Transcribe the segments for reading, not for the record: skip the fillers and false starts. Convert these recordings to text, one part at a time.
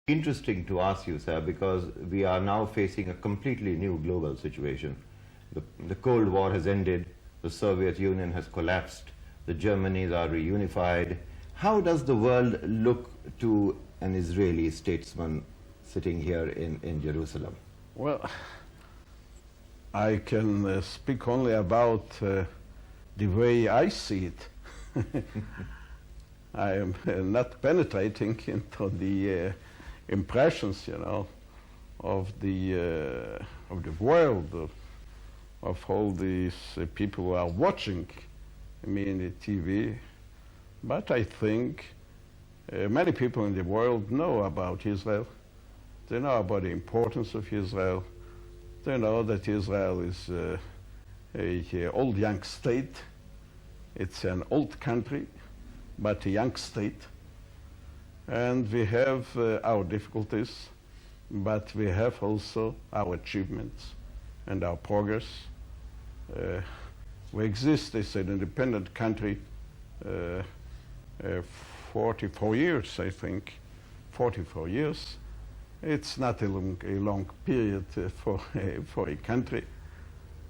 Interesting to ask you, sir, because we are now facing a completely new global situation. The Cold War has ended, the Soviet Union has collapsed, the Germanys are reunified. How does the world look to an Israeli statesman sitting here in Jerusalem? Well, I can speak only about the way I see it. I am not penetrating into the impressions, of the world, of all these people who are watching me in the TV. But I think many people in the world know about Israel. They know about the importance of Israel. They know that Israel is an old young state. It's an old country, but a young state. And we have our difficulties, but we have also our achievements and our progress. We exist as an independent country 44 years, I think, 44 years. It's not a long period for a country,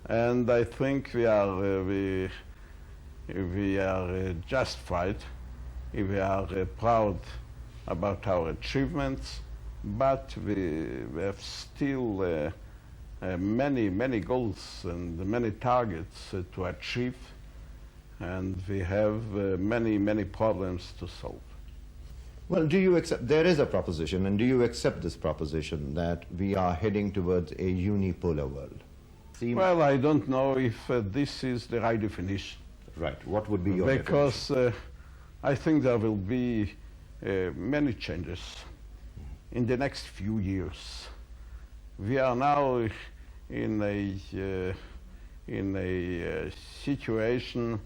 and I think we are justified. We are proud about our achievements, but we have still many goals and many targets to achieve, and we have many problems to solve. Well, do you accept, there is a proposition, and do you accept this proposition that we are heading towards a unipolar world? Well, I don't know if this is the right definition. Right. What would be your definition? Because I think there will be many changes in the next few years. We are now in a situation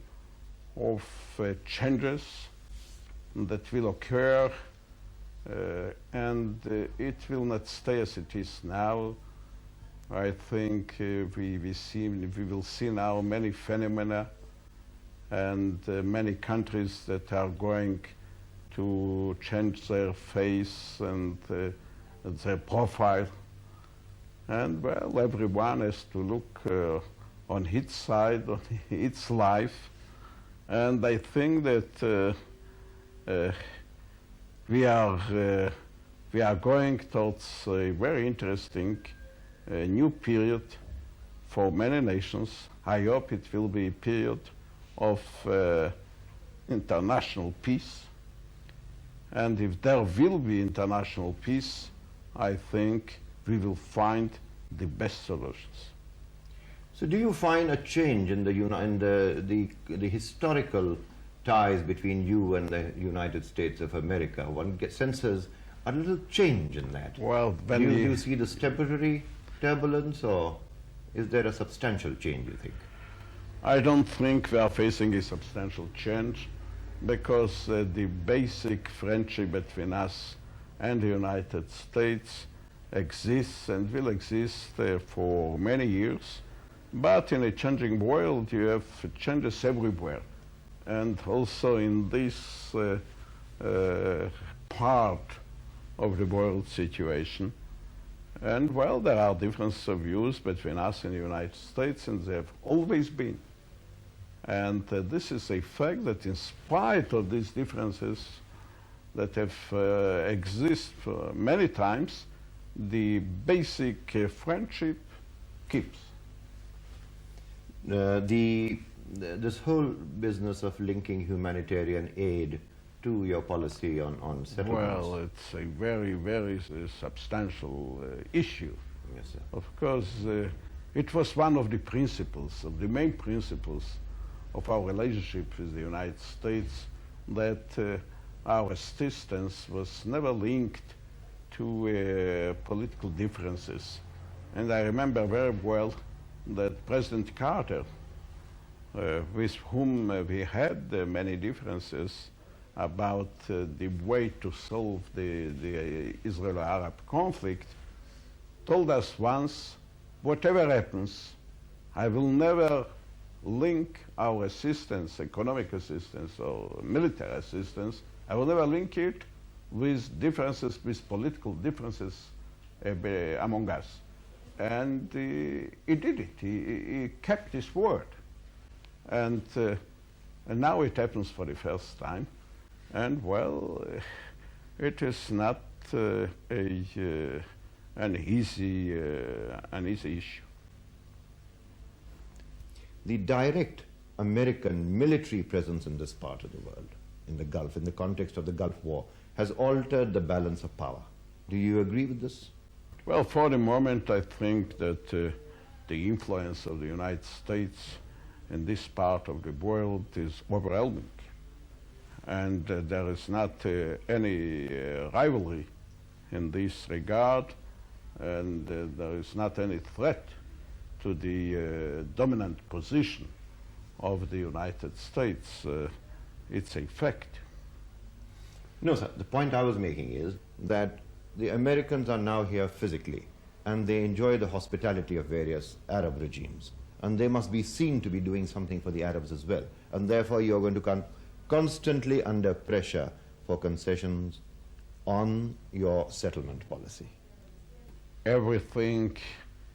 of changes that will occur, and it will not stay as it is now. I think we will see now many phenomena and many countries that are going to change their face and their profile. And well, everyone has to look on its side, on its life. And I think that we are going towards a very interesting new period for many nations. I hope it will be a period of international peace. And if there will be international peace, I think we will find the best solutions. So do you find a change in the historical ties between you and the United States of America? One senses a little change in that. Well, do you see this temporary turbulence, or is there a substantial change, you think? I don't think we are facing a substantial change, because the basic friendship between us and the United States exists and will exist for many years. But in a changing world, you have changes everywhere. And also in this part of the world situation. And well, there are differences of views between us and the United States, and there have always been. And this is a fact that in spite of these differences that have exist for many times, the basic friendship keeps. This whole business of linking humanitarian aid to your policy on settlements. Well, it's a very substantial issue. Yes, sir. Of course, it was one of the principles, of the main principles of our relationship with the United States, that our assistance was never linked to political differences. And I remember very well that President Carter, with whom we had many differences about the way to solve the Israelo-Arab conflict, told us once, whatever happens, I will never link our assistance, economic assistance or military assistance, I will never link it with differences, with political differences among us. And he did it. He kept his word. And now it happens for the first time. And well, it is not an easy issue. The direct American military presence in this part of the world, in the Gulf, in the context of the Gulf War, has altered the balance of power. Do you agree with this? Well, for the moment, I think that the influence of the United States in this part of the world is overwhelming. And there is not any rivalry in this regard, and there is not any threat to the dominant position of the United States. It's a fact. No, sir. The point I was making is that the Americans are now here physically, and they enjoy the hospitality of various Arab regimes, and they must be seen to be doing something for the Arabs as well, and therefore you're going to come constantly under pressure for concessions on your settlement policy. Everything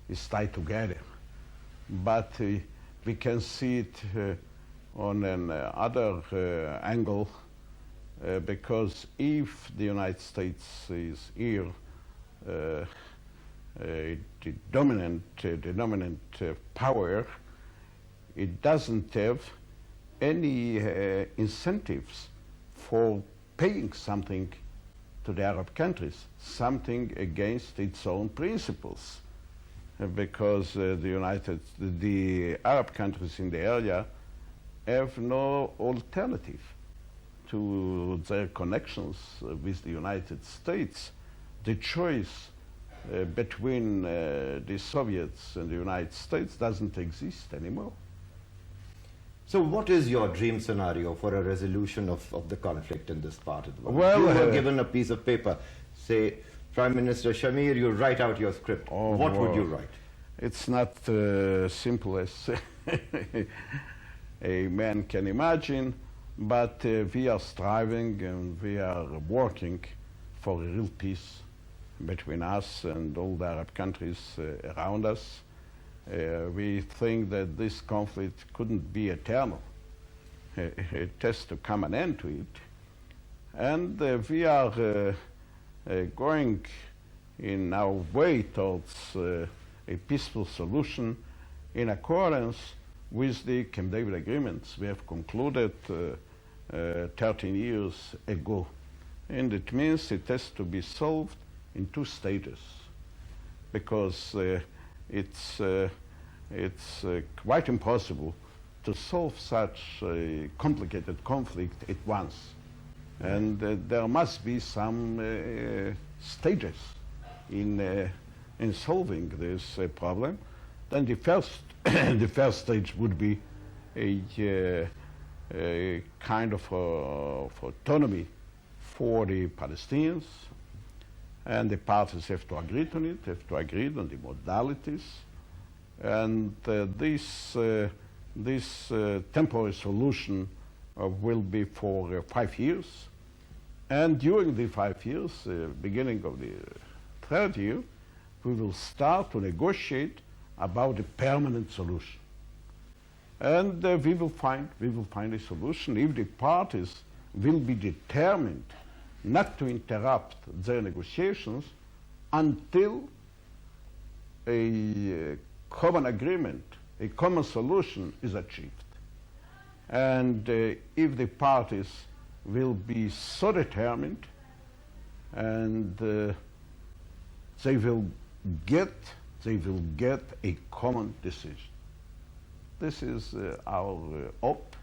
is tied together, but we can see it on another angle, because if the United States is here, the dominant power, it doesn't have any incentives for paying something to the Arab countries, something against its own principles, because the Arab countries in the area have no alternative to their connections with the United States. The choice between the Soviets and the United States doesn't exist anymore. So what is your dream scenario for a resolution of the conflict in this part of the world? Well, you were given a piece of paper, say, Prime Minister Shamir, you write out your script. What would you write? It's not simple as a man can imagine, but we are striving and we are working for a real peace between us and all the Arab countries around us. We think that this conflict couldn't be eternal. It has to come an end to it. And we are going in our way towards a peaceful solution in accordance with the Camp David agreements we have concluded 13 years ago. And it means it has to be solved in 2 stages, because it's quite impossible to solve such a complicated conflict at once. And there must be some stages in solving this problem. Then the first the first stage would be a kind of autonomy for the Palestinians, and the parties have to agree on it, have to agree on the modalities, and this temporary solution will be for 5 years, and during the 5 years, beginning of the 3rd year, we will start to negotiate about a permanent solution. And we will find a solution if the parties will be determined not to interrupt their negotiations until a common agreement, a common solution is achieved. And if the parties will be so determined and they will get a common decision. This is our hope,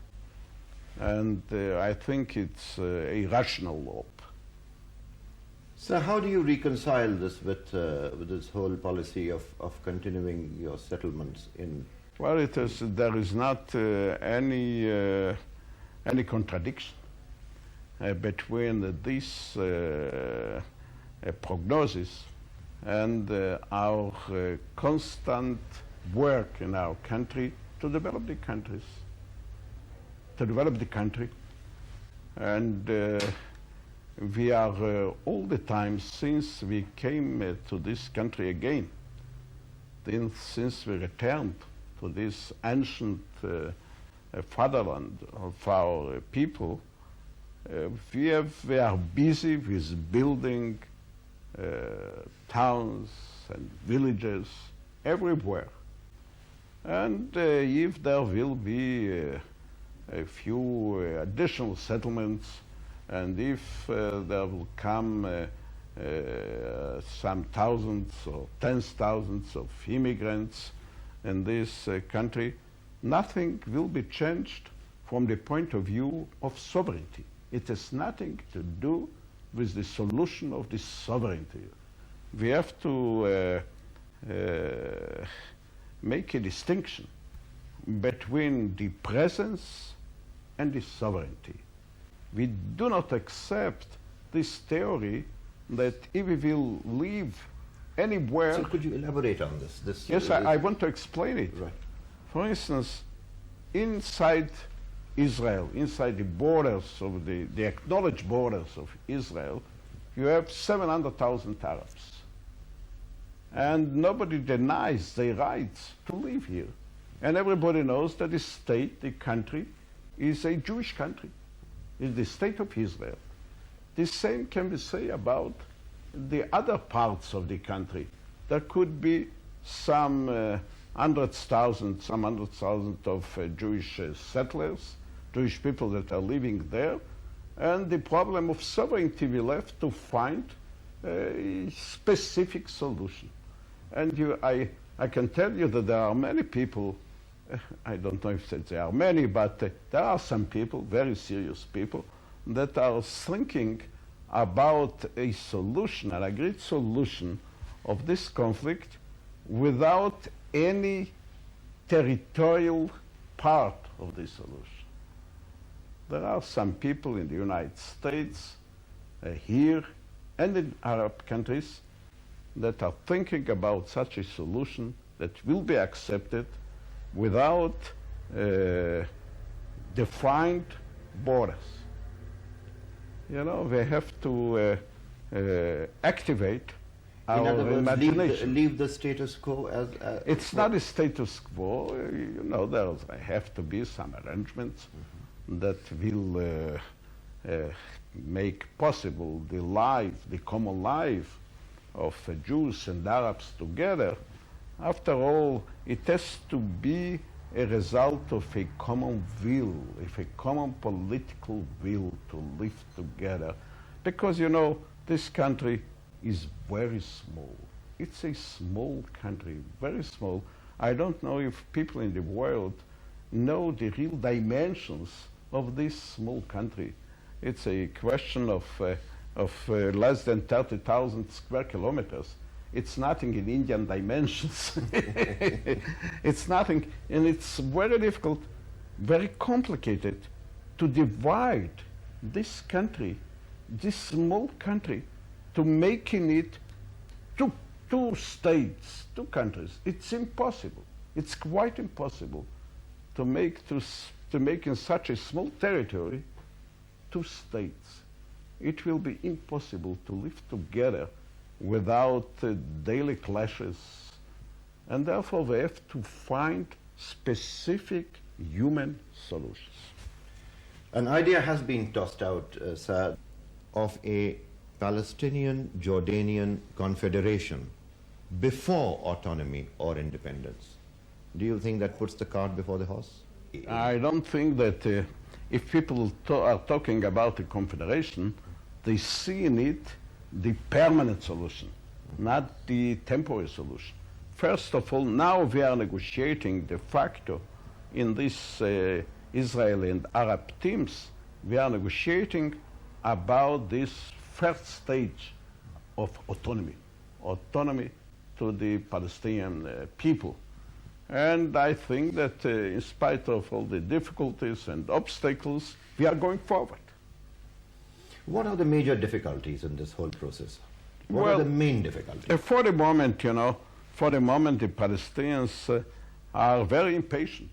and I think it's a rational hope. So how do you reconcile this with this whole policy of continuing your settlements in? Well, there is not any contradiction between this prognosis and our constant work in our country to develop the country. And we are all the time, since we came to this country again, since we returned to this ancient fatherland of our people, we are busy with building towns and villages everywhere. And if there will be a few additional settlements, and if there will come some thousands or tens of thousands of immigrants in this country, nothing will be changed from the point of view of sovereignty. It has nothing to do with the solution of this sovereignty. We have to make a distinction between the presence and the sovereignty. We do not accept this theory that if we will live anywhere... So could you elaborate on this? Yes, I want to explain it. Right. For instance, inside Israel, inside the borders of the acknowledged borders of Israel, you have 700,000 Arabs. And nobody denies their rights to live here. And everybody knows that the state, the country, is a Jewish country. It's the state of Israel. The same can be said about the other parts of the country. There could be some hundreds of thousands of Jewish settlers, Jewish people that are living there, and the problem of sovereignty will have to find a specific solution. And I can tell you that there are many people, I don't know if there are many, but there are some people, very serious people, that are thinking about a solution, an agreed solution of this conflict without any territorial part of the solution. There are some people in the United States, here, and in Arab countries that are thinking about such a solution that will be accepted without defined borders. You know, we have to activate our in other words, imagination. Leave the status quo as... It's not a status quo. You know, there have to be some arrangements that will make possible the common life of Jews and Arabs together. After all, it has to be a result of a common will, of a common political will to live together. Because, you know, this country is very small. It's a small country, very small. I don't know if people in the world know the real dimensions of this small country. It's a question of less than 30,000 square kilometers. It's nothing in Indian dimensions. It's nothing, and it's very difficult, very complicated to divide this country, this small country, to making it two states, two countries. It's impossible. It's quite impossible to make in such a small territory 2 states. It will be impossible to live together without daily clashes, and therefore we have to find specific human solutions. An idea has been tossed out, Saad, of a Palestinian-Jordanian confederation before autonomy or independence. Do you think that puts the cart before the horse? I don't think that if people are talking about a confederation, they see in it the permanent solution, not the temporary solution. First of all, now we are negotiating de facto in these Israeli and Arab teams, we are negotiating about this first stage of autonomy to the Palestinian people. And I think that in spite of all the difficulties and obstacles, we are going forward. What are the major difficulties in this whole process? What are the main difficulties? For the moment, you know, the Palestinians are very impatient.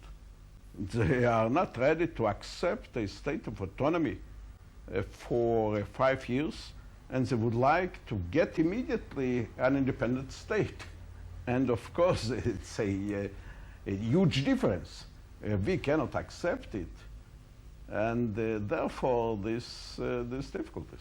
They are not ready to accept a state of autonomy for 5 years, and they would like to get immediately an independent state. And of course, it's a huge difference. We cannot accept it, and therefore these difficulties.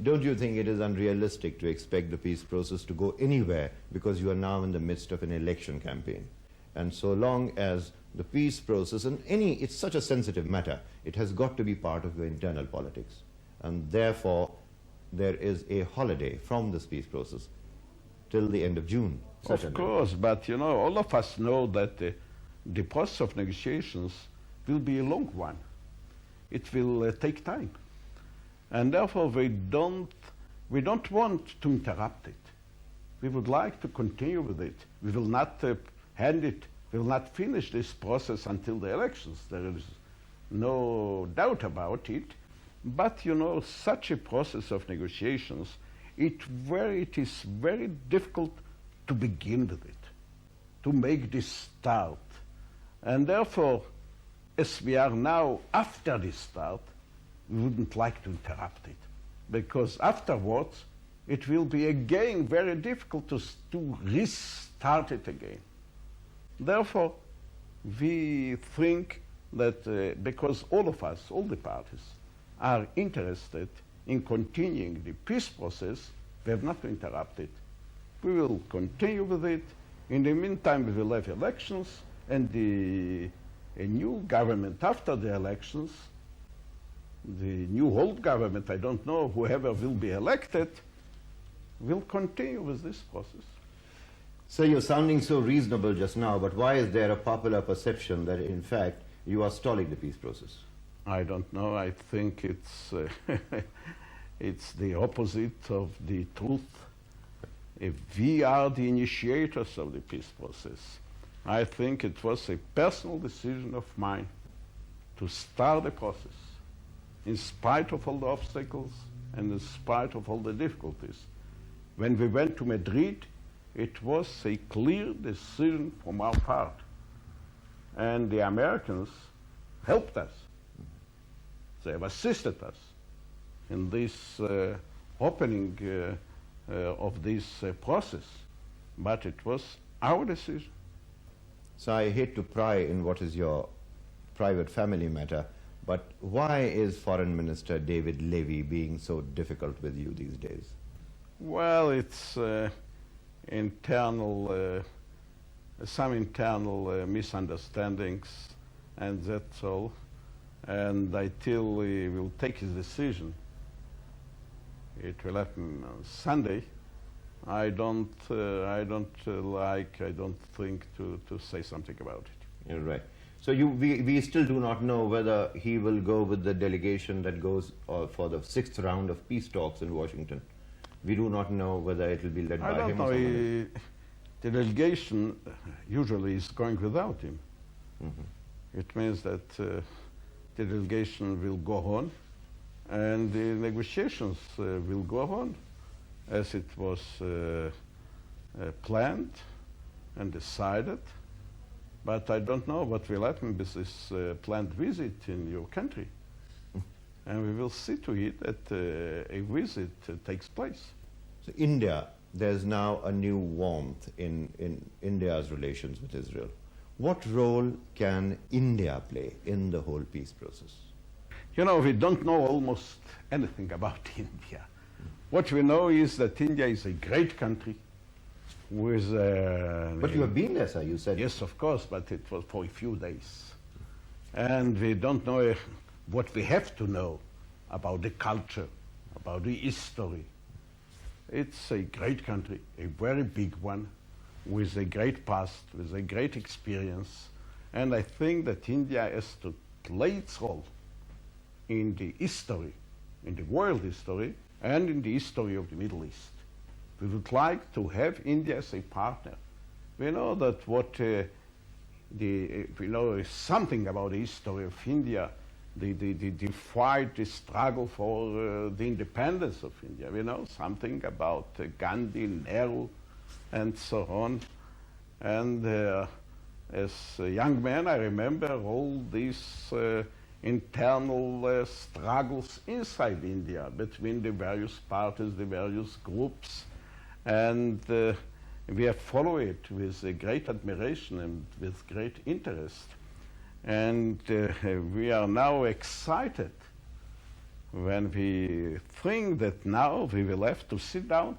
Don't you think it is unrealistic to expect the peace process to go anywhere because you are now in the midst of an election campaign? And so long as the peace process, and it's such a sensitive matter, it has got to be part of your internal politics. And therefore, there is a holiday from this peace process till the end of June. Of course, but you know, all of us know that the process of negotiations will be a long one. It will take time. And therefore, we don't want to interrupt it. We would like to continue with it. We will not we will not finish this process until the elections. There is no doubt about it. But you know, such a process of negotiations, it is very difficult to begin with it, to make this start. And therefore, as we are now after this start, we wouldn't like to interrupt it, because afterwards it will be again very difficult to restart it again. Therefore, we think that because all of us, all the parties, are interested in continuing the peace process, we have not to interrupt it. We will continue with it. In the meantime, we will have elections, and a new government after the elections, the new old government, I don't know, whoever will be elected, will continue with this process. So you're sounding so reasonable just now, but why is there a popular perception that in fact you are stalling the peace process? I don't know. I think it's the opposite of the truth. If we are the initiators of the peace process, I think it was a personal decision of mine to start the process, in spite of all the obstacles and in spite of all the difficulties. When we went to Madrid, it was a clear decision from our part. And the Americans helped us. They have assisted us in this opening of this process. But it was our decision. So I hate to pry in what is your private family matter, but why is Foreign Minister David Levy being so difficult with you these days? Well, it's some internal misunderstandings, and that's all. And until he will take his decision, it will happen on Sunday. I don't think to say something about it. You're right. So we still do not know whether he will go with the delegation that goes for the 6th round of peace talks in Washington. We do not know whether it will be led by him or someone else. The delegation usually is going without him. Mm-hmm. It means that the delegation will go on, and the negotiations will go on as it was planned and decided. But I don't know what will happen with this planned visit in your country. And we will see to it that a visit takes place. So India, there's now a new warmth in India's relations with Israel. What role can India play in the whole peace process? You know, we don't know almost anything about India. What we know is that India is a great country with... But you have been there, sir, you said. Yes, of course, but it was for a few days. And we don't know what we have to know about the culture, about the history. It's a great country, a very big one, with a great past, with a great experience. And I think that India has to play its role in the history, in the world history, and in the history of the Middle East. We would like to have India as a partner. We know that we know something about the history of India, the fight, the struggle for the independence of India. We know something about Gandhi, Nehru, and so on. And as a young man, I remember all these internal struggles inside India between the various parties, the various groups, and we have followed it with great admiration and with great interest. And we are now excited when we think that now we will have to sit down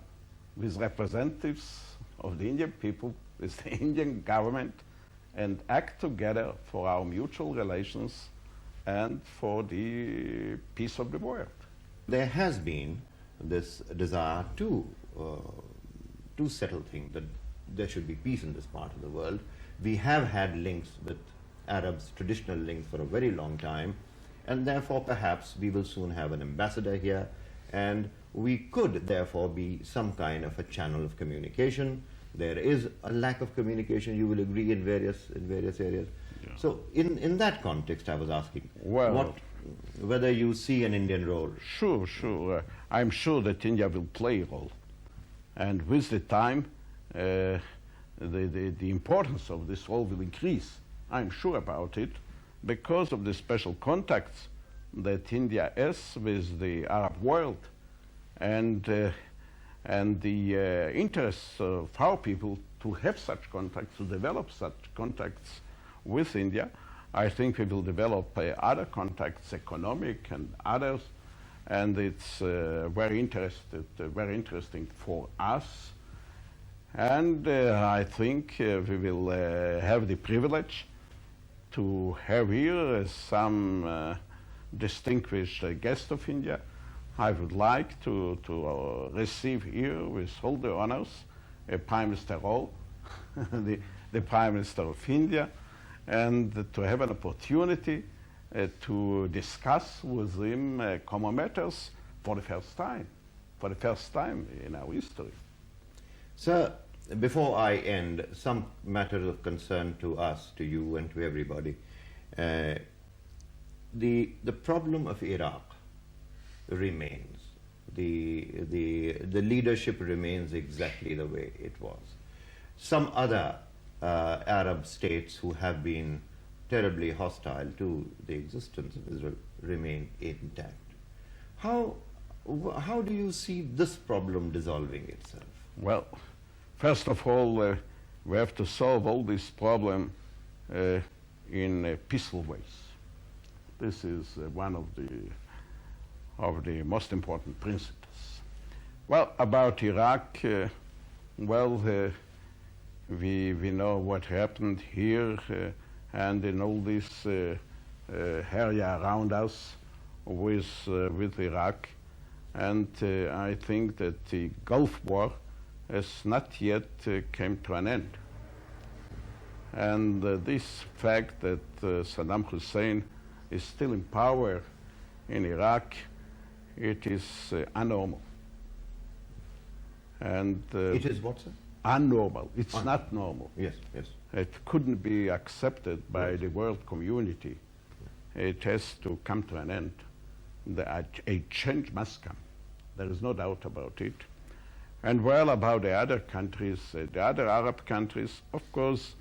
with representatives of the Indian people, with the Indian government, and act together for our mutual relations and for the peace of the world. There has been this desire to settle things, that there should be peace in this part of the world. We have had links with Arabs, traditional links, for a very long time, and therefore perhaps we will soon have an ambassador here, and we could therefore be some kind of a channel of communication. There is a lack of communication, you will agree, in various areas. Yeah. So in that context, I was asking, Well, whether you see an Indian role. Sure. I'm sure that India will play a role. And with the time, the importance of this role will increase. I'm sure about it, because of the special contacts that India has with the Arab world, and the interest of our people to have such contacts, to develop such contacts with India. I think we will develop other contacts, economic and others, and it's very interesting for us. And I think we will have the privilege to have here some distinguished guest of India. I would like to receive here with all the honors Prime Minister Rao, the Prime Minister of India, and to have an opportunity to discuss with him common matters for the first time in our history. Sir, before I end, some matters of concern to us, to you and to everybody. The problem of Iraq remains. The leadership remains exactly the way it was. Some other Arab states who have been terribly hostile to the existence of Israel remain intact. How do you see this problem dissolving itself? Well, first of all, we have to solve all this problem in peaceful ways. This is one of the most important principles. Well, about Iraq, we know what happened here and in all this area around us with Iraq, and I think that the Gulf War has not yet came to an end. And this fact that Saddam Hussein is still in power in Iraq, it is unnormal. And it is what, sir? Unnormal. It's not normal. Yes. It couldn't be accepted by the world community. It has to come to an end. A change must come. There is no doubt about it. And well, about the other countries, the other Arab countries, of course,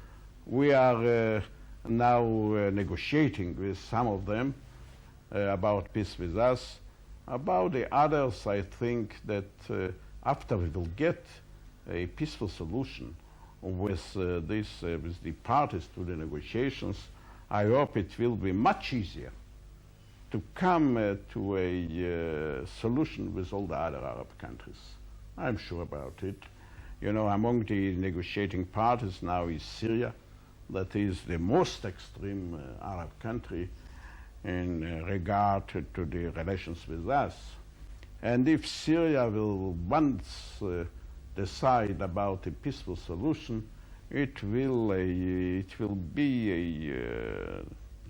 we are now negotiating with some of them about peace with us. About the others, I think that after we will get a peaceful solution with the parties to the negotiations, I hope it will be much easier to come to a solution with all the other Arab countries. I'm sure about it. You know, among the negotiating parties now is Syria. That is the most extreme Arab country in regard to the relations with us. And if Syria will once decide about a peaceful solution, it will be a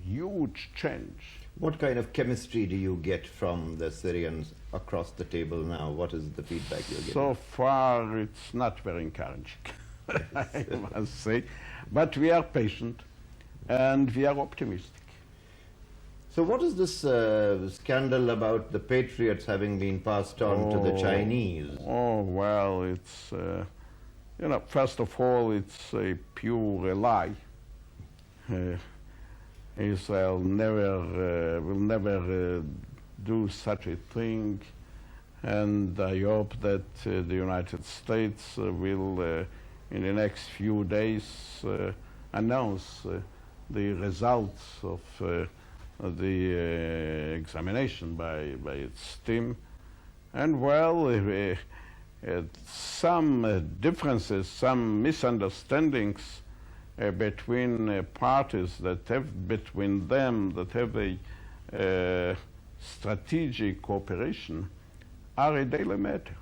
huge change. What kind of chemistry do you get from the Syrians across the table now? What is the feedback you're getting? So far, it's not very encouraging, I must say. But we are patient and we are optimistic. So what is this scandal about the Patriots having been passed on to the Chinese? Oh, well, it's, first of all, it's a pure lie. Israel will never do such a thing, and I hope that the United States will, in the next few days, announce the results of the examination by its team. And well, some differences, some misunderstandings between parties that have between them that have a strategic cooperation are a daily matter.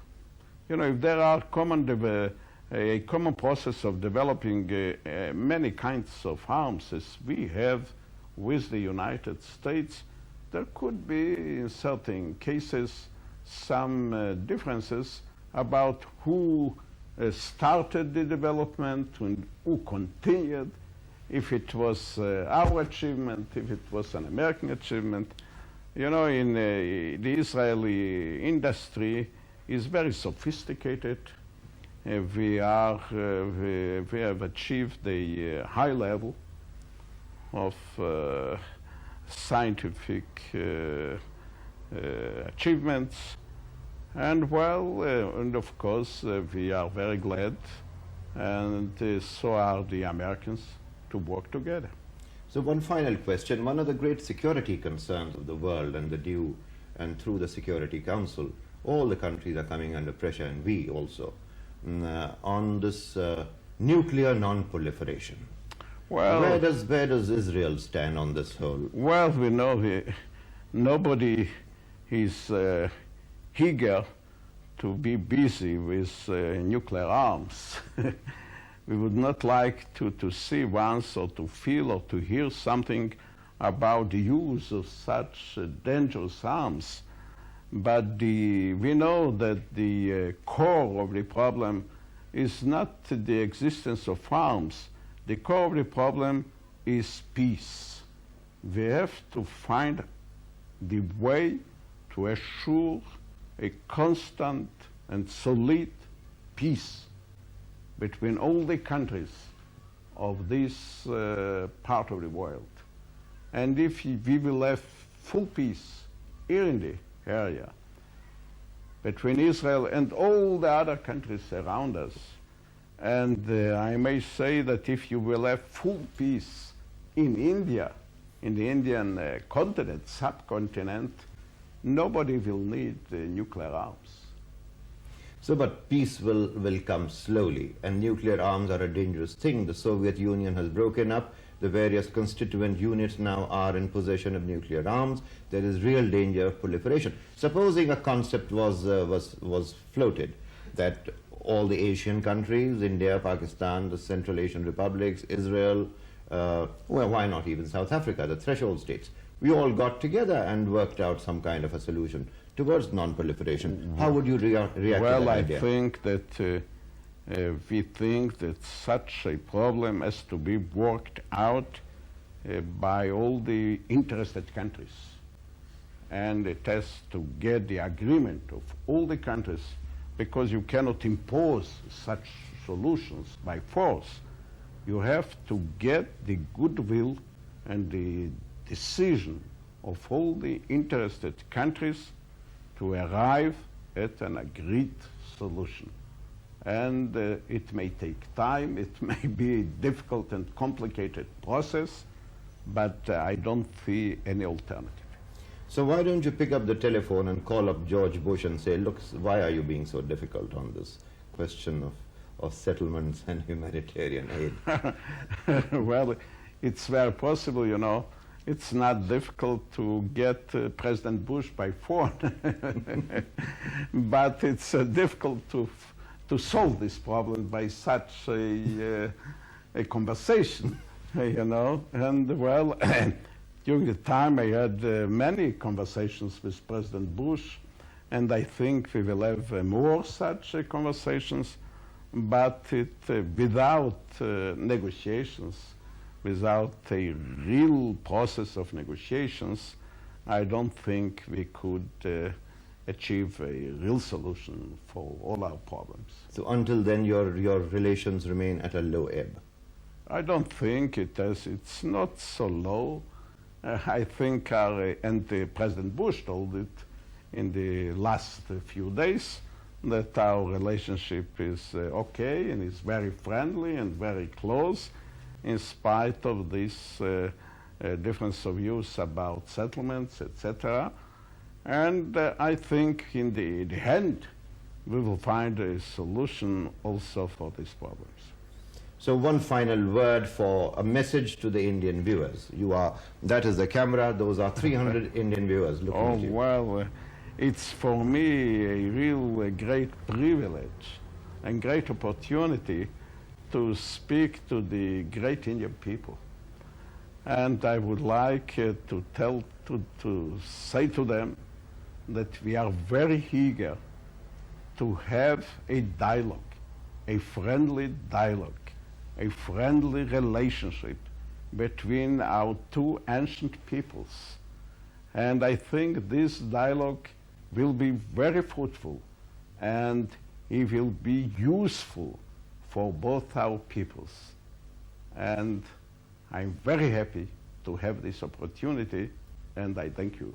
You know, if there are a common process of developing many kinds of arms as we have with the United States, there could be in certain cases some differences about who started the development and who continued, if it was our achievement, if it was an American achievement. You know, in the Israeli industry is very sophisticated. We have achieved a high level of scientific achievements. And well, and of course, we are very glad, and so are the Americans, to work together. So one final question. One of the great security concerns of the world and through the Security Council, all the countries are coming under pressure, and we also, on this nuclear non-proliferation. Well, where does Israel stand on this whole? Well, we know nobody is eager to be busy with nuclear arms. We would not like to see once or to feel or to hear something about the use of such dangerous arms. But we know that the core of the problem is not the existence of arms. The core of the problem is peace. We have to find the way to assure a constant and solid peace between all the countries of this part of the world. And if we will have full peace here in the area between Israel and all the other countries around us, and I may say that if you will have full peace in India, in the Indian continent, subcontinent, nobody will need nuclear arms. So, but peace will come slowly, and nuclear arms are a dangerous thing. The Soviet Union has broken up. The various constituent units now are in possession of nuclear arms. There is real danger of proliferation. Supposing a concept was floated that all the Asian countries, India, Pakistan, the Central Asian republics, Israel, well, why not even South Africa, the threshold states, we all got together and worked out some kind of a solution towards non-proliferation. How would you react to that idea? Well, I think that we think that such a problem has to be worked out by all the interested countries. And it has to get the agreement of all the countries, because you cannot impose such solutions by force. You have to get the goodwill and the decision of all the interested countries to arrive at an agreed solution. And it may take time, it may be a difficult and complicated process, but I don't see any alternative. So why don't you pick up the telephone and call up George Bush and say, look, why are you being so difficult on this question of settlements and humanitarian aid? Well, it's very possible, you know. It's not difficult to get President Bush by phone, but it's difficult to solve this problem by such a conversation, you know. And well, during the time I had many conversations with President Bush, and I think we will have more such conversations, but without negotiations, without a real process of negotiations, I don't think we could achieve a real solution for all our problems. So until then, your relations remain at a low ebb? I don't think it does. It's not so low. I think, and President Bush told it in the last few days, that our relationship is okay and is very friendly and very close in spite of this difference of views about settlements, etc. And I think in the end we will find a solution also for these problems. So one final word for a message to the Indian viewers. That is the camera, those are 300 Indian viewers looking at you. Well, it's for me a real great privilege and great opportunity to speak to the great Indian people. And I would like to say to them that we are very eager to have a dialogue, a friendly dialogue, a friendly relationship between our two ancient peoples. And I think this dialogue will be very fruitful and it will be useful for both our peoples. And I'm very happy to have this opportunity, and I thank you.